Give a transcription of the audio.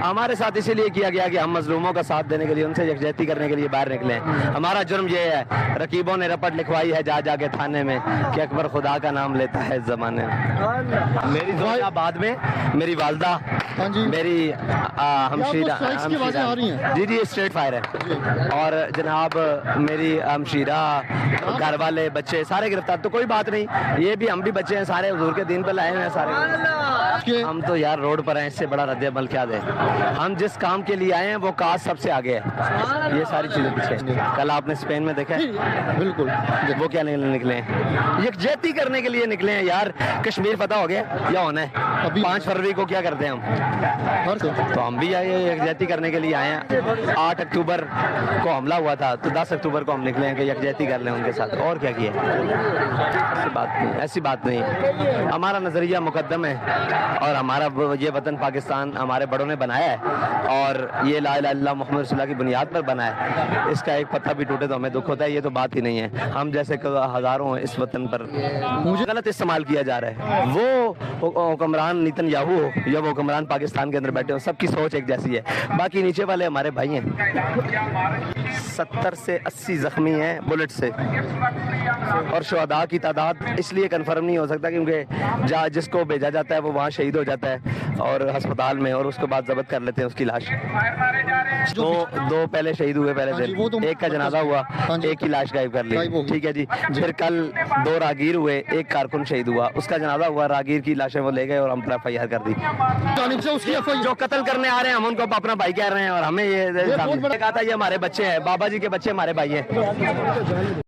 हमारे साथ इसीलिए किया गया कि हम मजलूमों का साथ देने के लिए, उनसे यकजहती करने के लिए बाहर निकले हैं। हमारा जुर्म ये है, रकीबों ने रपट लिखवाई है जा जाके थाने में कि अकबर खुदा का नाम लेता है इस जमाने में। मेरी बाद में मेरी वालदा, मेरी हमशीरा, जी जी स्ट्रेट फायर है, और जनाब मेरी हमशीरा, घर वाले बच्चे सारे गिरफ्तार। तो कोई बात नहीं, ये भी हम भी बच्चे हैं, सारे हुजूर के दिन पे लाए हुए हैं सारे। हम तो यार रोड पर हैं, इससे बड़ा रद्द अमल क्या दे। हम जिस काम के लिए आए हैं वो काज सबसे आगे है, ये सारी चीजें पीछे। कल आपने स्पेन में देखा है, बिल्कुल वो क्या निकले हैं, यकजहती करने के लिए निकले हैं यार। कश्मीर फतह हो गया या होना है, 5 फरवरी को क्या करते हैं हम, तो हम भी आए यकजहती करने के लिए आए हैं। 8 अक्टूबर को हमला हुआ था, तो 10 अक्टूबर को हम निकले हैं कि यकजहती कर लें उनके साथ, और क्या किया। ऐसी बात नहीं, हमारा नजरिया मुकद्दम है, और हमारा ये वतन पाकिस्तान हमारे बड़ों ने बनाया है, और ये ला इलाहा इल्लल्लाह मुहम्मद रसूलुल्लाह की बुनियाद पर बना है। इसका एक पत्ता भी टूटे तो हमें दुख होता है, ये तो बात ही नहीं है। हम जैसे हजारों इस वतन पर मुझे गलत इस्तेमाल किया जा रहा है। वो हुक्मरान नेतन्याहू हो या वो हुक्मरान पाकिस्तान के अंदर बैठे हो, सबकी सोच एक जैसी है। बाकी नीचे वाले हमारे भाई हैं, 70 से 80 जख्मी हैं बुलेट से, और शुहदा की तादाद इसलिए कंफर्म नहीं हो सकता क्योंकि जिसको भेजा जाता है वो वहाँ शहीद हो जाता है और अस्पताल में, और उसके बाद जब्त कर लेते हैं उसकी लाश। दो पहले शहीद हुए पहले दिन, एक का जनाजा हुआ, एक की लाश गायब कर ली, ठीक है जी। फिर कल 2 रागीर हुए, एक कारकुन शहीद हुआ, उसका जनाजा हुआ, रागीर की लाशें वो ले गए और हम पर FIR कर दी। जो कत्ल करने आ रहे हैं हम उनको अपना भाई कह रहे हैं, और हमें ये कहा था ये हमारे बच्चे हैं, बाबा जी के बच्चे हमारे भाई हैं।